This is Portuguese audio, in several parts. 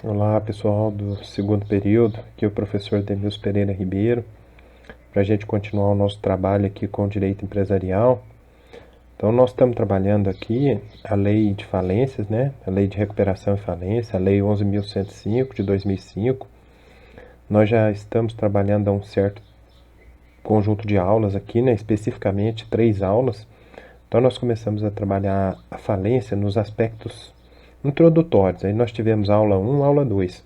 Olá pessoal do segundo período, aqui é o professor Demilson Pereira Ribeiro, para a gente continuar o nosso trabalho aqui com o direito empresarial. Então nós estamos trabalhando aqui a lei de falências, né? A lei de recuperação e falência, a lei 11.105 de 2005. Nós já estamos trabalhando a um certo conjunto de aulas aqui, né? Especificamente 3 aulas. Então nós começamos a trabalhar a falência nos aspectos introdutórios. Aí nós tivemos aula 1, aula 2.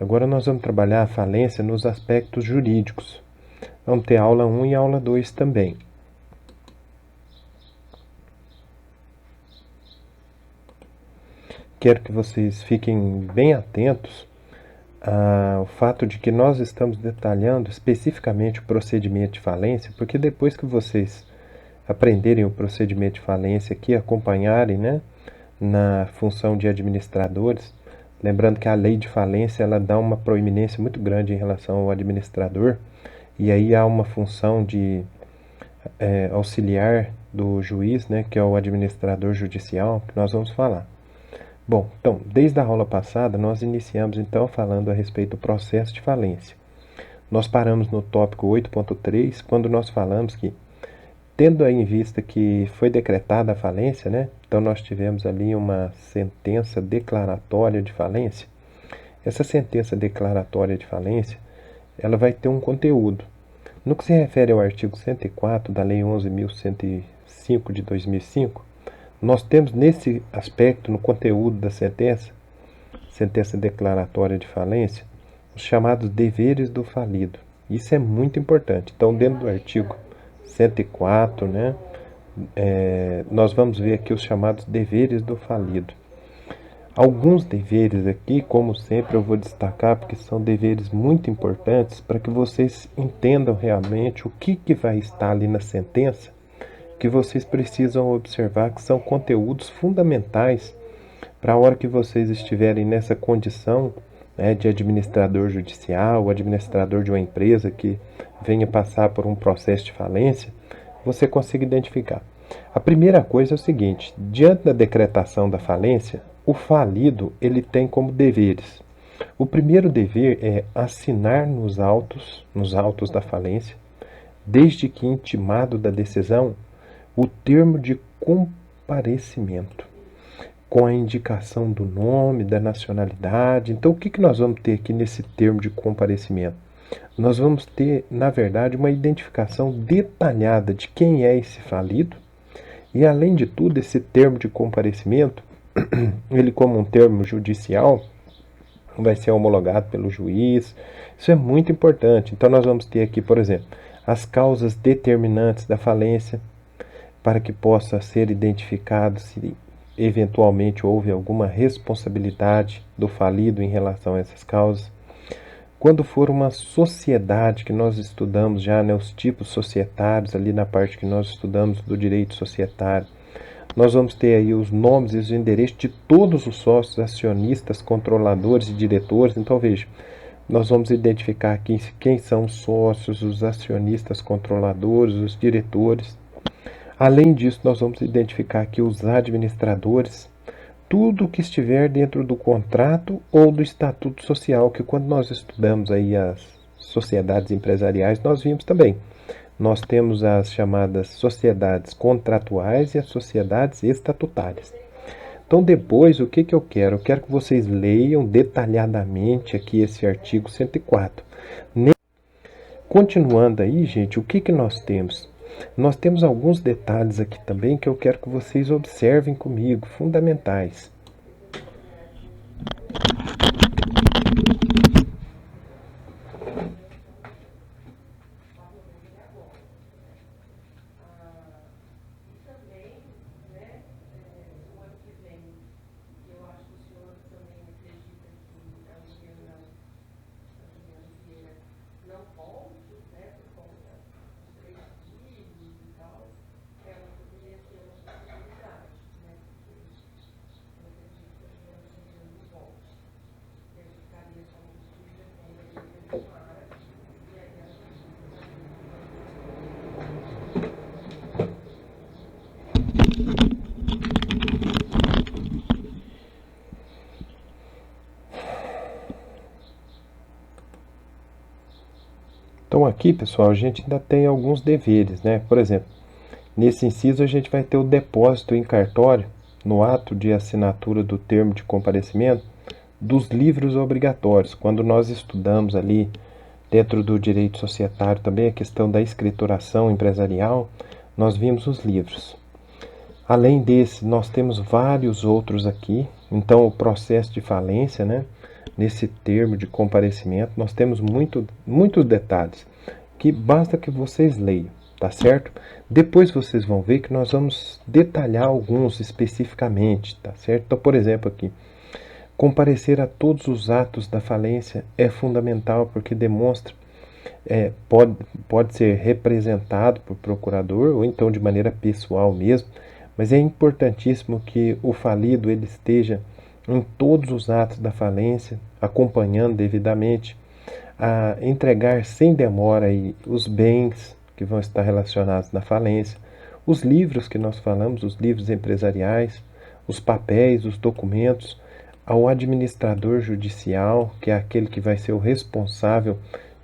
Agora nós vamos trabalhar a falência nos aspectos jurídicos. Vamos ter aula 1 e aula 2 também. Quero que vocês fiquem bem atentos ao fato de que nós estamos detalhando especificamente o procedimento de falência, porque depois que vocês aprenderem o procedimento de falência aqui, acompanharem, né, na função de administradores, lembrando que a lei de falência ela dá uma proeminência muito grande em relação ao administrador, e aí há uma função de auxiliar do juiz, né, que é o administrador judicial, que nós vamos falar. Bom, então, desde a aula passada, nós iniciamos então falando a respeito do processo de falência. Nós paramos no tópico 8.3, quando nós falamos que, tendo em vista que foi decretada a falência, né, então nós tivemos ali uma sentença declaratória de falência. Essa sentença declaratória de falência, ela vai ter um conteúdo. No que se refere ao artigo 104 da Lei 11.105 de 2005, nós temos nesse aspecto, no conteúdo da sentença declaratória de falência, os chamados deveres do falido. Isso é muito importante. Então, dentro do artigo 104, né, nós vamos ver aqui os chamados deveres do falido. Alguns deveres aqui, como sempre, eu vou destacar porque são deveres muito importantes para que vocês entendam realmente o que vai estar ali na sentença, que vocês precisam observar que são conteúdos fundamentais para a hora que vocês estiverem nessa condição, né, de administrador judicial, administrador de uma empresa que venha passar por um processo de falência, você consiga identificar. A primeira coisa é o seguinte: diante da decretação da falência, o falido ele tem como deveres. O primeiro dever é assinar nos autos da falência, desde que intimado da decisão, o termo de comparecimento, com a indicação do nome, da nacionalidade. Então, o que nós vamos ter aqui nesse termo de comparecimento? Nós vamos ter, na verdade, uma identificação detalhada de quem é esse falido, e, além de tudo, esse termo de comparecimento, ele como um termo judicial, vai ser homologado pelo juiz. Isso é muito importante. Então, nós vamos ter aqui, por exemplo, as causas determinantes da falência, para que possa ser identificado se eventualmente houve alguma responsabilidade do falido em relação a essas causas. Quando for uma sociedade, que nós estudamos já, né, os tipos societários, ali na parte que nós estudamos do direito societário, nós vamos ter aí os nomes e os endereços de todos os sócios, acionistas, controladores e diretores. Então, veja, nós vamos identificar aqui quem são os sócios, os acionistas, controladores, os diretores. Além disso, nós vamos identificar aqui os administradores, tudo que estiver dentro do contrato ou do estatuto social, que quando nós estudamos aí as sociedades empresariais, nós vimos também. Nós temos as chamadas sociedades contratuais e as sociedades estatutárias. Então, depois, o que eu quero? Eu quero que vocês leiam detalhadamente aqui esse artigo 104. Continuando aí, gente, o que nós temos? Nós temos alguns detalhes aqui também que eu quero que vocês observem comigo, fundamentais. Então aqui, pessoal, a gente ainda tem alguns deveres, né? Por exemplo, nesse inciso a gente vai ter o depósito em cartório, no ato de assinatura do termo de comparecimento, dos livros obrigatórios. Quando nós estudamos ali, dentro do direito societário também, a questão da escrituração empresarial, nós vimos os livros. Além desse, nós temos vários outros aqui. Então, o processo de falência, né? Nesse termo de comparecimento, nós temos muitos detalhes que basta que vocês leiam, tá certo? Depois vocês vão ver que nós vamos detalhar alguns especificamente, tá certo? Então, por exemplo, aqui, comparecer a todos os atos da falência é fundamental porque demonstra, pode ser representado por procurador ou então de maneira pessoal mesmo, mas é importantíssimo que o falido ele esteja em todos os atos da falência, acompanhando devidamente, a entregar sem demora aí os bens que vão estar relacionados na falência, os livros que nós falamos, os livros empresariais, os papéis, os documentos, ao administrador judicial, que é aquele que vai ser o responsável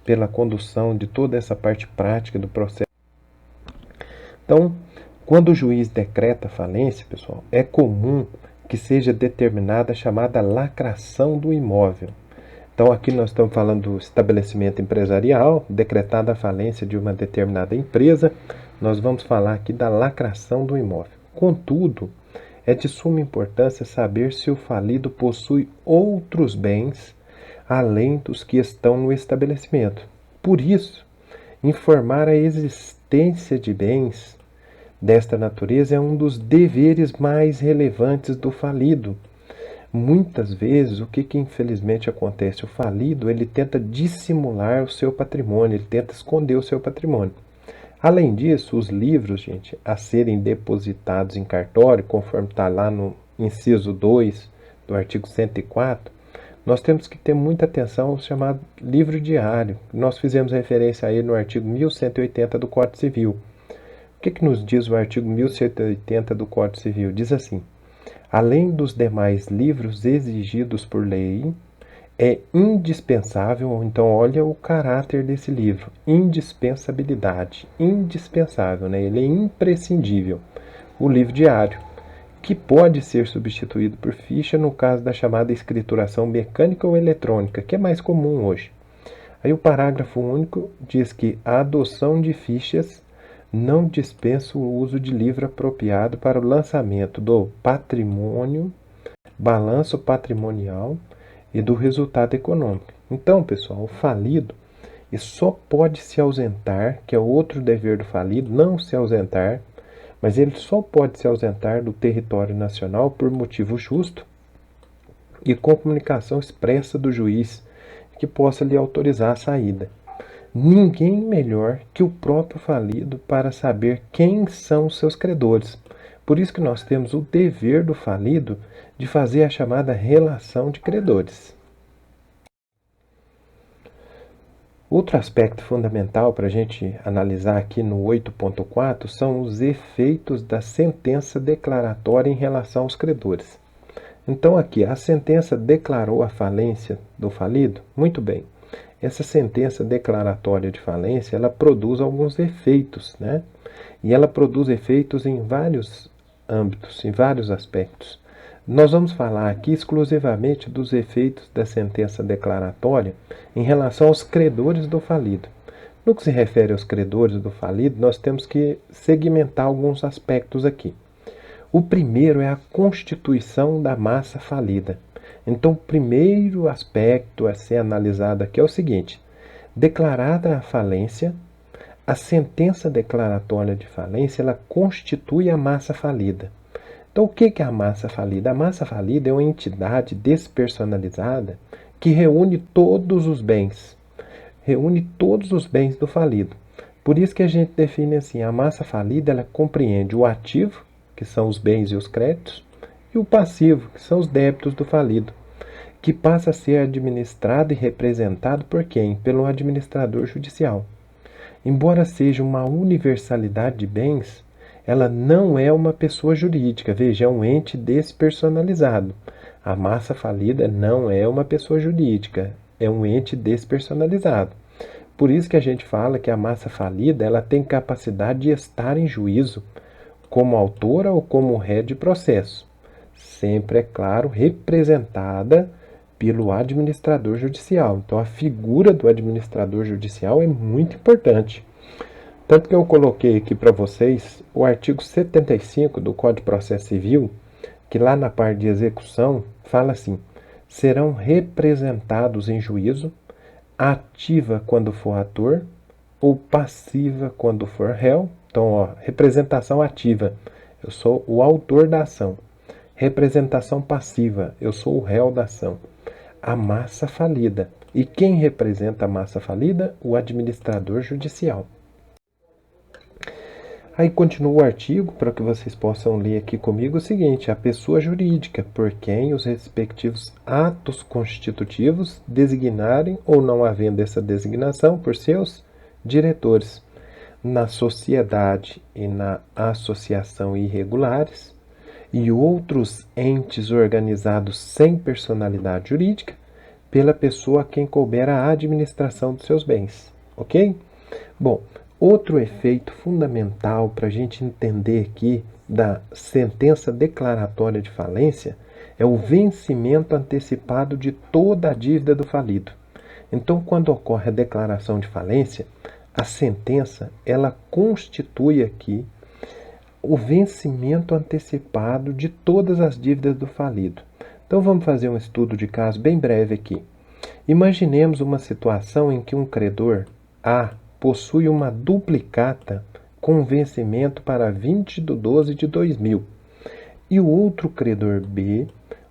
pela condução de toda essa parte prática do processo. Então, quando o juiz decreta falência, pessoal, é comum que seja determinada a chamada lacração do imóvel. Então, aqui nós estamos falando do estabelecimento empresarial, decretada a falência de uma determinada empresa, nós vamos falar aqui da lacração do imóvel. Contudo, é de suma importância saber se o falido possui outros bens além dos que estão no estabelecimento. Por isso, informar a existência de bens desta natureza é um dos deveres mais relevantes do falido. Muitas vezes, o que infelizmente acontece? O falido, ele tenta dissimular o seu patrimônio, ele tenta esconder o seu patrimônio. Além disso, os livros, gente, a serem depositados em cartório, conforme está lá no inciso 2 do artigo 104, nós temos que ter muita atenção ao chamado livro diário. Nós fizemos referência a ele no artigo 1180 do Código Civil. O que nos diz o artigo 1180 do Código Civil? Diz assim: além dos demais livros exigidos por lei, é indispensável, então olha o caráter desse livro, indispensabilidade, indispensável, né? Ele é imprescindível, o livro diário, que pode ser substituído por ficha no caso da chamada escrituração mecânica ou eletrônica, que é mais comum hoje. Aí o parágrafo único diz que a adoção de fichas não dispensa o uso de livro apropriado para o lançamento do patrimônio, balanço patrimonial e do resultado econômico. Então, pessoal, o falido só pode se ausentar, que é outro dever do falido, não se ausentar, mas ele só pode se ausentar do território nacional por motivo justo e com comunicação expressa do juiz que possa lhe autorizar a saída. Ninguém melhor que o próprio falido para saber quem são os seus credores. Por isso que nós temos o dever do falido de fazer a chamada relação de credores. Outro aspecto fundamental para a gente analisar aqui no 8.4 são os efeitos da sentença declaratória em relação aos credores. Então aqui, a sentença declarou a falência do falido? Muito bem. Essa sentença declaratória de falência, ela produz alguns efeitos, né? E ela produz efeitos em vários âmbitos, em vários aspectos. Nós vamos falar aqui exclusivamente dos efeitos da sentença declaratória em relação aos credores do falido. No que se refere aos credores do falido, nós temos que segmentar alguns aspectos aqui. O primeiro é a constituição da massa falida. Então, o primeiro aspecto a ser analisado aqui é o seguinte: declarada a falência, a sentença declaratória de falência, ela constitui a massa falida. Então, o que é a massa falida? A massa falida é uma entidade despersonalizada que reúne todos os bens. Reúne todos os bens do falido. Por isso que a gente define assim, a massa falida, ela compreende o ativo, que são os bens e os créditos, e o passivo, que são os débitos do falido, que passa a ser administrado e representado por quem? Pelo administrador judicial. Embora seja uma universalidade de bens, ela não é uma pessoa jurídica, veja, é um ente despersonalizado. A massa falida não é uma pessoa jurídica, é um ente despersonalizado. Por isso que a gente fala que a massa falida ela tem capacidade de estar em juízo como autora ou como ré de processo. Sempre, é claro, representada pelo administrador judicial. Então, a figura do administrador judicial é muito importante. Tanto que eu coloquei aqui para vocês o artigo 75 do Código de Processo Civil, que lá na parte de execução fala assim: serão representados em juízo, ativa quando for ator ou passiva quando for réu. Então, ó, representação ativa, eu sou o autor da ação. Representação passiva, eu sou o réu da ação. A massa falida. E quem representa a massa falida? O administrador judicial. Aí continua o artigo, para que vocês possam ler aqui comigo, o seguinte: a pessoa jurídica, por quem os respectivos atos constitutivos designarem ou não havendo essa designação por seus diretores, na sociedade e na associação irregulares, e outros entes organizados sem personalidade jurídica, pela pessoa a quem couber a administração dos seus bens. Ok? Bom, outro efeito fundamental para a gente entender aqui da sentença declaratória de falência é o vencimento antecipado de toda a dívida do falido. Então, quando ocorre a declaração de falência, a sentença ela constitui aqui o vencimento antecipado de todas as dívidas do falido. Então vamos fazer um estudo de caso bem breve aqui. Imaginemos uma situação em que um credor A possui uma duplicata com vencimento para 20 de 12 de 2000 e o outro credor B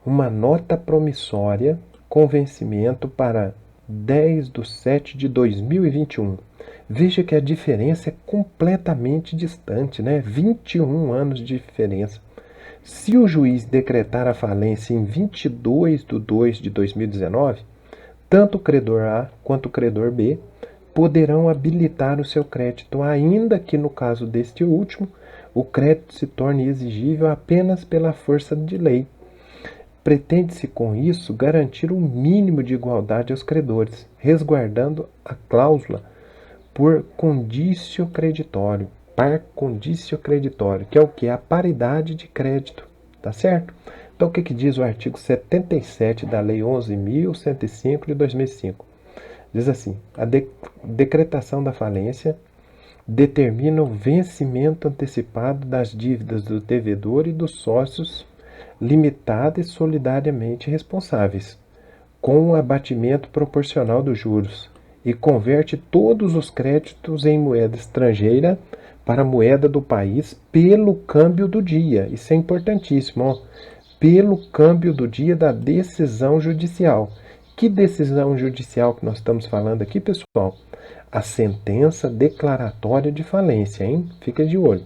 uma nota promissória com vencimento para 10 de 7 de 2021. Veja que a diferença é completamente distante, né? 21 anos de diferença. Se o juiz decretar a falência em 22 de 2 de 2019, tanto o credor A quanto o credor B poderão habilitar o seu crédito, ainda que no caso deste último, o crédito se torne exigível apenas pela força de lei. Pretende-se com isso garantir um mínimo de igualdade aos credores, resguardando a cláusula por condício creditório, par condício creditório, que é o que? A paridade de crédito, tá certo? Então, o que diz o artigo 77 da Lei 11.105 de 2005? Diz assim: a decretação da falência determina o vencimento antecipado das dívidas do devedor e dos sócios limitada e solidariamente responsáveis, com o abatimento proporcional dos juros, e converte todos os créditos em moeda estrangeira para a moeda do país pelo câmbio do dia. Isso é importantíssimo, ó. Pelo câmbio do dia da decisão judicial. Que decisão judicial que nós estamos falando aqui, pessoal? A sentença declaratória de falência, hein? Fica de olho.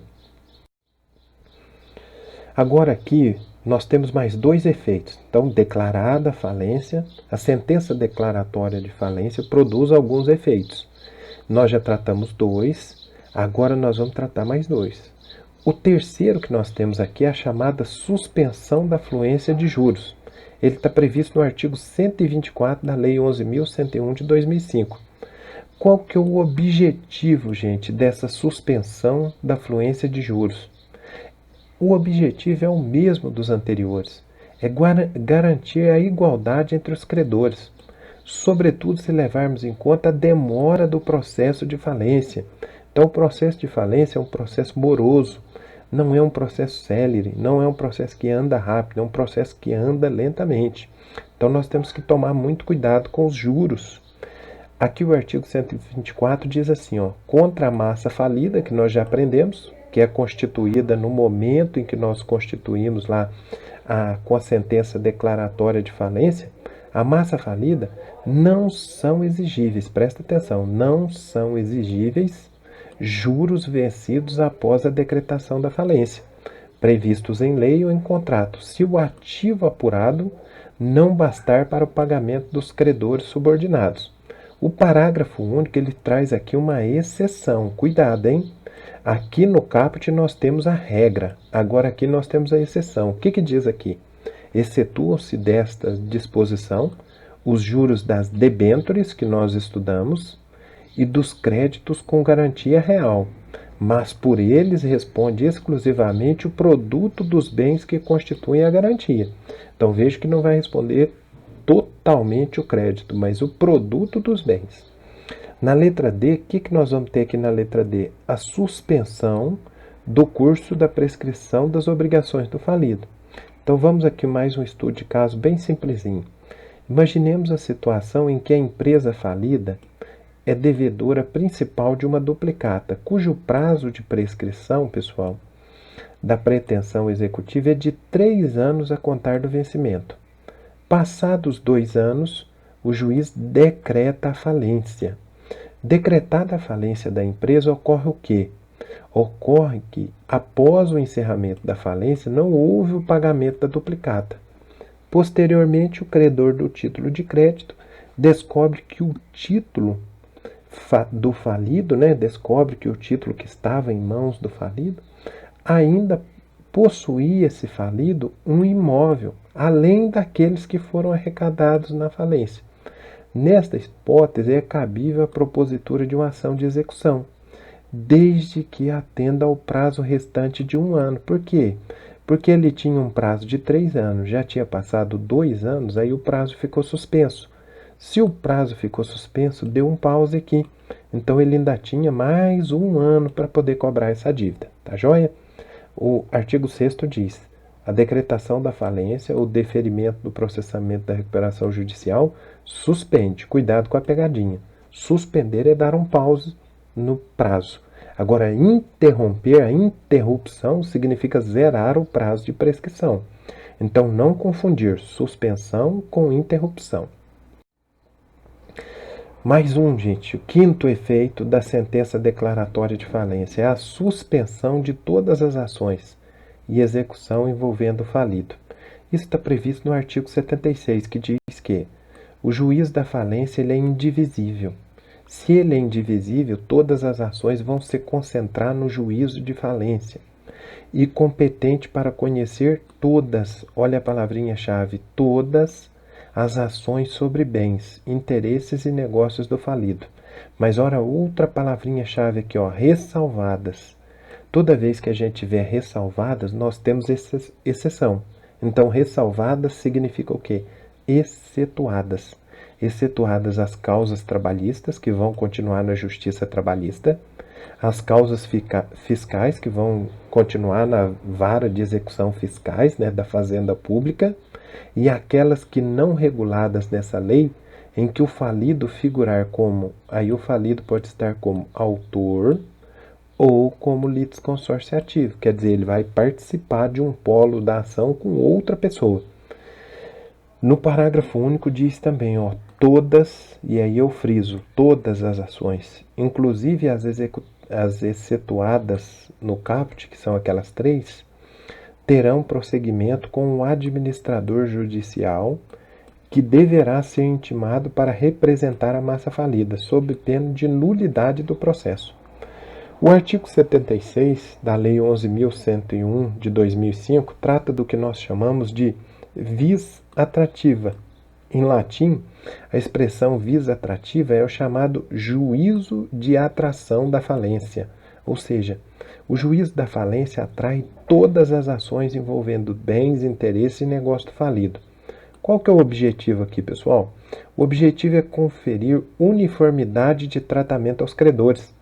Agora aqui nós temos mais dois efeitos. Então, declarada a falência, a sentença declaratória de falência produz alguns efeitos. Nós já tratamos dois, agora nós vamos tratar mais dois. O terceiro que nós temos aqui é a chamada suspensão da fluência de juros. Ele está previsto no artigo 124 da Lei 11.101 de 2005. Qual que é o objetivo, gente, dessa suspensão da fluência de juros? O objetivo é o mesmo dos anteriores, é garantir a igualdade entre os credores, sobretudo se levarmos em conta a demora do processo de falência. Então, o processo de falência é um processo moroso, não é um processo célere, não é um processo que anda rápido, é um processo que anda lentamente. Então, nós temos que tomar muito cuidado com os juros. Aqui o artigo 124 diz assim, ó: contra a massa falida, que nós já aprendemos, que é constituída no momento em que nós constituímos lá com a sentença declaratória de falência, a massa falida não são exigíveis, presta atenção, não são exigíveis juros vencidos após a decretação da falência, previstos em lei ou em contrato, se o ativo apurado não bastar para o pagamento dos credores subordinados. O parágrafo único ele traz aqui uma exceção, cuidado, hein? Aqui no caput nós temos a regra, agora aqui nós temos a exceção. O que diz aqui? Excetuam-se desta disposição os juros das debêntures que nós estudamos e dos créditos com garantia real, mas por eles responde exclusivamente o produto dos bens que constituem a garantia. Então veja que não vai responder totalmente o crédito, mas o produto dos bens. Na letra D, o que nós vamos ter aqui na letra D? A suspensão do curso da prescrição das obrigações do falido. Então vamos aqui mais um estudo de caso bem simplesinho. Imaginemos a situação em que a empresa falida é devedora principal de uma duplicata, cujo prazo de prescrição, pessoal, da pretensão executiva é de 3 anos a contar do vencimento. Passados 2 anos, o juiz decreta a falência. Decretada a falência da empresa, ocorre o quê? Ocorre que, após o encerramento da falência, não houve o pagamento da duplicata. Posteriormente, o credor do título de crédito descobre que o título do falido, descobre que o título que estava em mãos do falido, ainda possuía esse falido um imóvel, além daqueles que foram arrecadados na falência. Nesta hipótese, é cabível a propositura de uma ação de execução, desde que atenda ao prazo restante de 1 ano. Por quê? Porque ele tinha um prazo de 3 anos, já tinha passado 2 anos, aí o prazo ficou suspenso. Se o prazo ficou suspenso, deu um pause aqui. Então ele ainda tinha mais 1 ano para poder cobrar essa dívida. Tá joia? O artigo 6º diz: a decretação da falência ou deferimento do processamento da recuperação judicial suspende. Cuidado com a pegadinha. Suspender é dar um pause no prazo. Agora, interromper, a interrupção significa zerar o prazo de prescrição. Então, não confundir suspensão com interrupção. Mais um, gente. O 5º efeito da sentença declaratória de falência é a suspensão de todas as ações e execução envolvendo o falido. Isso está previsto no artigo 76, que diz que o juiz da falência ele é indivisível. Se ele é indivisível, todas as ações vão se concentrar no juízo de falência e competente para conhecer todas, olha a palavrinha-chave, todas as ações sobre bens, interesses e negócios do falido. Mas, ora, outra palavrinha-chave aqui, ressalvadas. Toda vez que a gente tiver ressalvadas, nós temos exceção. Então, ressalvadas significa o quê? Excetuadas. Excetuadas as causas trabalhistas, que vão continuar na justiça trabalhista, as causas fiscais, que vão continuar na vara de execução fiscais, da Fazenda Pública, e aquelas que não reguladas nessa lei, em que o falido figurar como, aí o falido pode estar como autor ou como litisconsorciativo, quer dizer, ele vai participar de um polo da ação com outra pessoa. No parágrafo único diz também, todas, e aí eu friso, todas as ações, inclusive as excetuadas no caput, que são aquelas 3, terão prosseguimento com o administrador judicial, que deverá ser intimado para representar a massa falida, sob pena de nulidade do processo. O artigo 76 da Lei 11.101 de 2005 trata do que nós chamamos de vis atrativa. Em latim, a expressão vis atrativa é o chamado juízo de atração da falência, ou seja, o juízo da falência atrai todas as ações envolvendo bens, interesses e negócio do falido. Qual que é o objetivo aqui, pessoal? O objetivo é conferir uniformidade de tratamento aos credores,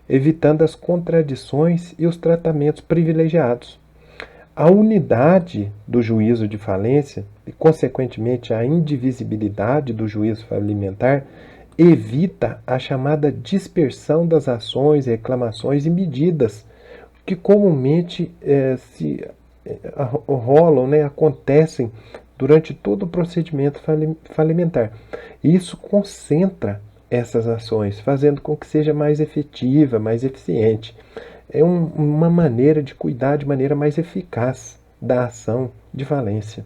evitando as contradições e os tratamentos privilegiados. A unidade do juízo de falência e, consequentemente, a indivisibilidade do juízo falimentar evita a chamada dispersão das ações, reclamações e medidas que comumente rolam, acontecem durante todo o procedimento falimentar. E isso concentra essas ações, fazendo com que seja mais efetiva, mais eficiente. É uma maneira de cuidar de maneira mais eficaz da ação de falência.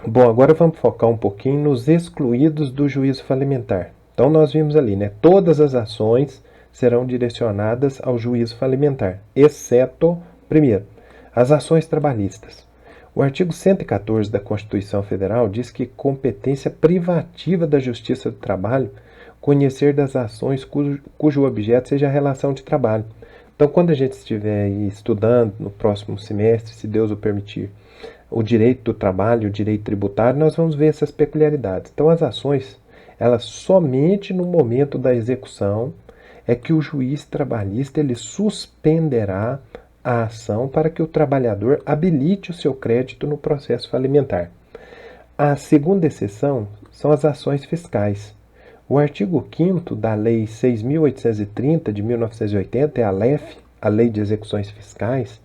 Bom, agora vamos focar um pouquinho nos excluídos do juízo falimentar. Então nós vimos ali, todas as ações serão direcionadas ao juízo falimentar, exceto, primeiro, as ações trabalhistas. O artigo 114 da Constituição Federal diz que competência privativa da Justiça do Trabalho conhecer das ações cujo objeto seja a relação de trabalho. Então, quando a gente estiver aí estudando no próximo semestre, se Deus o permitir, o direito do trabalho, o direito tributário, nós vamos ver essas peculiaridades. Então, as ações, elas somente no momento da execução é que o juiz trabalhista ele suspenderá a ação para que o trabalhador habilite o seu crédito no processo falimentar. A segunda exceção são as ações fiscais. O artigo 5º da Lei 6.830 de 1980, é a LEF, a Lei de Execuções Fiscais,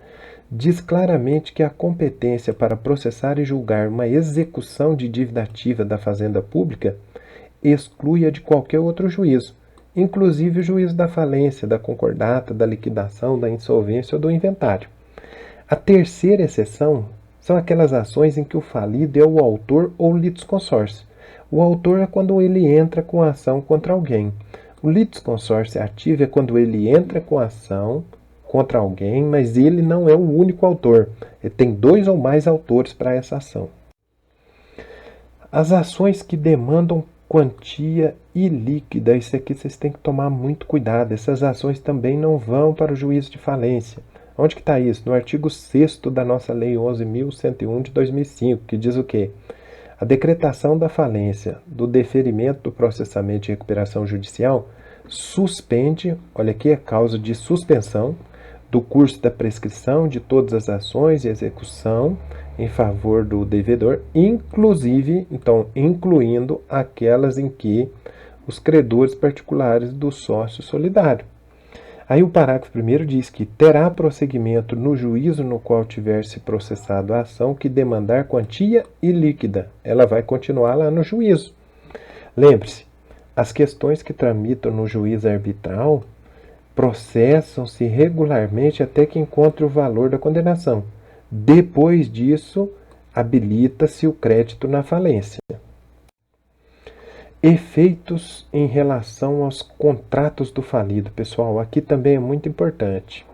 diz claramente que a competência para processar e julgar uma execução de dívida ativa da Fazenda Pública exclui a de qualquer outro juízo, inclusive o juízo da falência, da concordata, da liquidação, da insolvência ou do inventário. A terceira exceção são aquelas ações em que o falido é o autor ou litisconsórcio. O autor é quando ele entra com a ação contra alguém. O litisconsórcio ativo é quando ele entra com a ação contra alguém, mas ele não é o único autor. Ele tem 2 ou mais autores para essa ação. As ações que demandam quantia ilíquida, isso aqui vocês têm que tomar muito cuidado. Essas ações também não vão para o juízo de falência. Onde que está isso? No artigo 6º da nossa Lei 11.101 de 2005, que diz o quê? A decretação da falência, do deferimento do processamento de recuperação judicial, suspende, olha aqui, é causa de suspensão do curso da prescrição de todas as ações e execução em favor do devedor, inclusive, então, incluindo aquelas em que os credores particulares do sócio solidário. Aí o parágrafo 1º diz que terá prosseguimento no juízo no qual tiver se processado a ação que demandar quantia ilíquida. Ela vai continuar lá no juízo. Lembre-se, as questões que tramitam no juízo arbitral processam-se regularmente até que encontre o valor da condenação. Depois disso, habilita-se o crédito na falência. Efeitos em relação aos contratos do falido. Pessoal, aqui também é muito importante.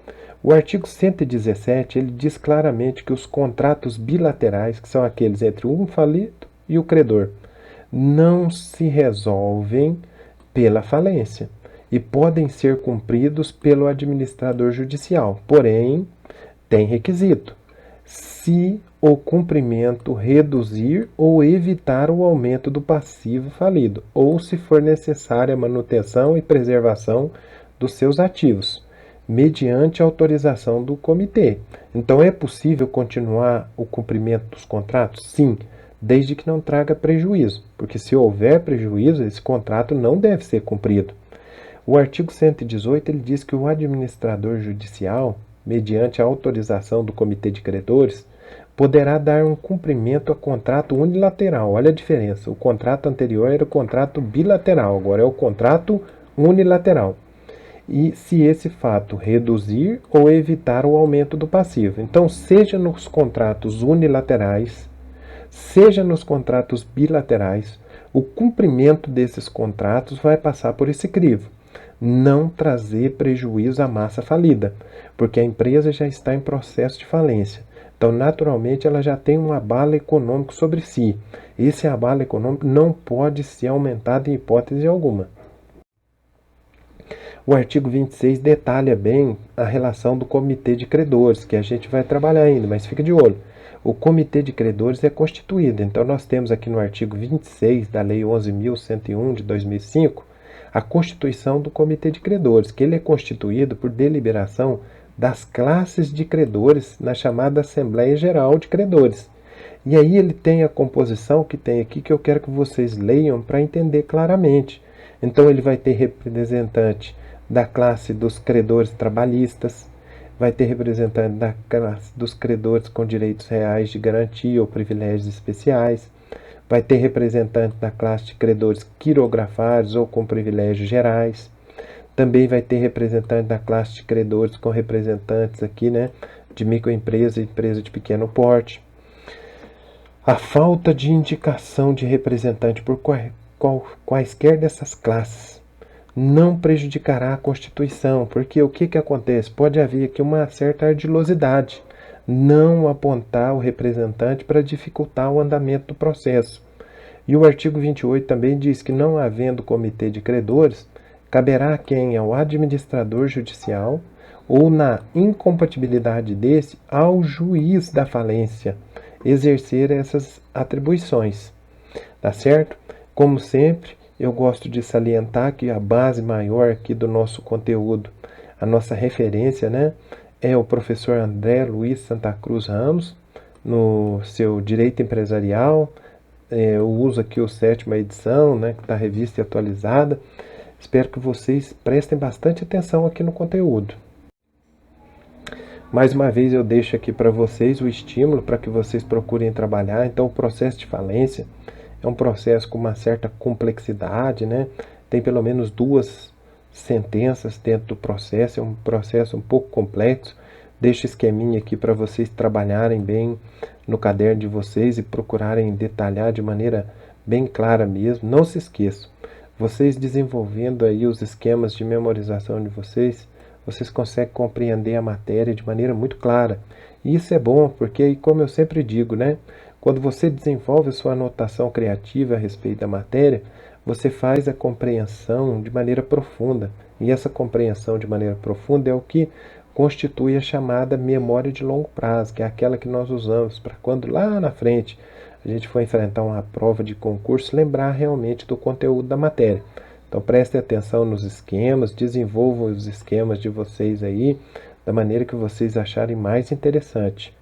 O artigo 117, ele diz claramente que os contratos bilaterais, que são aqueles entre um falido e o credor, não se resolvem pela falência e podem ser cumpridos pelo administrador judicial. Porém, tem requisito. Se o cumprimento reduzir ou evitar o aumento do passivo falido, ou se for necessária a manutenção e preservação dos seus ativos, mediante autorização do comitê. Então, é possível continuar o cumprimento dos contratos? Sim, desde que não traga prejuízo, porque se houver prejuízo, esse contrato não deve ser cumprido. O artigo 118, ele diz que o administrador judicial, mediante a autorização do comitê de credores, poderá dar um cumprimento a contrato unilateral. Olha a diferença. O contrato anterior era o contrato bilateral, agora é o contrato unilateral. E se esse fato reduzir ou evitar o aumento do passivo. Então, seja nos contratos unilaterais, seja nos contratos bilaterais, o cumprimento desses contratos vai passar por esse crivo. Não trazer prejuízo à massa falida, porque a empresa já está em processo de falência. Então, naturalmente, ela já tem um abalo econômico sobre si. Esse abalo econômico não pode ser aumentado em hipótese alguma. O artigo 26 detalha bem a relação do comitê de credores, que a gente vai trabalhar ainda, mas fica de olho. O comitê de credores é constituído. Então, nós temos aqui no artigo 26 da Lei 11.101 de 2005, a constituição do comitê de credores, que ele é constituído por deliberação das classes de credores na chamada Assembleia Geral de Credores. E aí ele tem a composição que tem aqui, que eu quero que vocês leiam para entender claramente. Então ele vai ter representante da classe dos credores trabalhistas, vai ter representante da classe dos credores com direitos reais de garantia ou privilégios especiais, vai ter representante da classe de credores quirografários ou com privilégios gerais. Também vai ter representante da classe de credores com representantes aqui, né, de microempresa e empresa de pequeno porte. A falta de indicação de representante por quaisquer dessas classes não prejudicará a Constituição, porque o que acontece? Pode haver aqui uma certa ardilosidade, não apontar o representante para dificultar o andamento do processo. E o artigo 28 também diz que, não havendo comitê de credores, caberá a quem? Ao administrador judicial, ou, na incompatibilidade desse, ao juiz da falência, exercer essas atribuições. Tá certo? Como sempre, eu gosto de salientar que a base maior aqui do nosso conteúdo, a nossa referência, né, é o professor André Luiz Santa Cruz Ramos, no seu Direito Empresarial. Eu uso aqui o 7ª edição, né, que está revista e atualizada. Espero que vocês prestem bastante atenção aqui no conteúdo. Mais uma vez eu deixo aqui para vocês o estímulo para que vocês procurem trabalhar. Então, o processo de falência é um processo com uma certa complexidade, né? Tem pelo menos 2 sentenças dentro do processo, é um processo um pouco complexo. Deixo esqueminha aqui para vocês trabalharem bem no caderno de vocês e procurarem detalhar de maneira bem clara mesmo. Não se esqueçam, vocês desenvolvendo aí os esquemas de memorização de vocês, vocês conseguem compreender a matéria de maneira muito clara. E isso é bom, porque, como eu sempre digo, né? Quando você desenvolve a sua anotação criativa a respeito da matéria, você faz a compreensão de maneira profunda. E essa compreensão de maneira profunda é o que constitui a chamada memória de longo prazo, que é aquela que nós usamos para quando lá na frente a gente for enfrentar uma prova de concurso, lembrar realmente do conteúdo da matéria. Então prestem atenção nos esquemas, desenvolvam os esquemas de vocês aí, da maneira que vocês acharem mais interessante.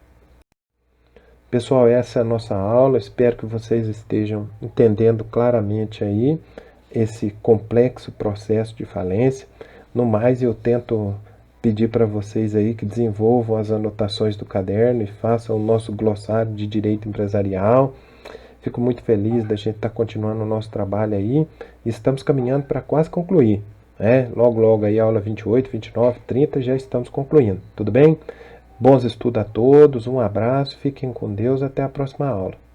Pessoal, essa é a nossa aula, espero que vocês estejam entendendo claramente aí esse complexo processo de falência. No mais, eu tento pedir para vocês aí que desenvolvam as anotações do caderno e façam o nosso glossário de direito empresarial. Fico muito feliz da gente estar continuando o nosso trabalho aí. Estamos caminhando para quase concluir, né? Logo aí, aula 28, 29, 30, já estamos concluindo. Tudo bem? Bons estudos a todos, um abraço, fiquem com Deus, até a próxima aula.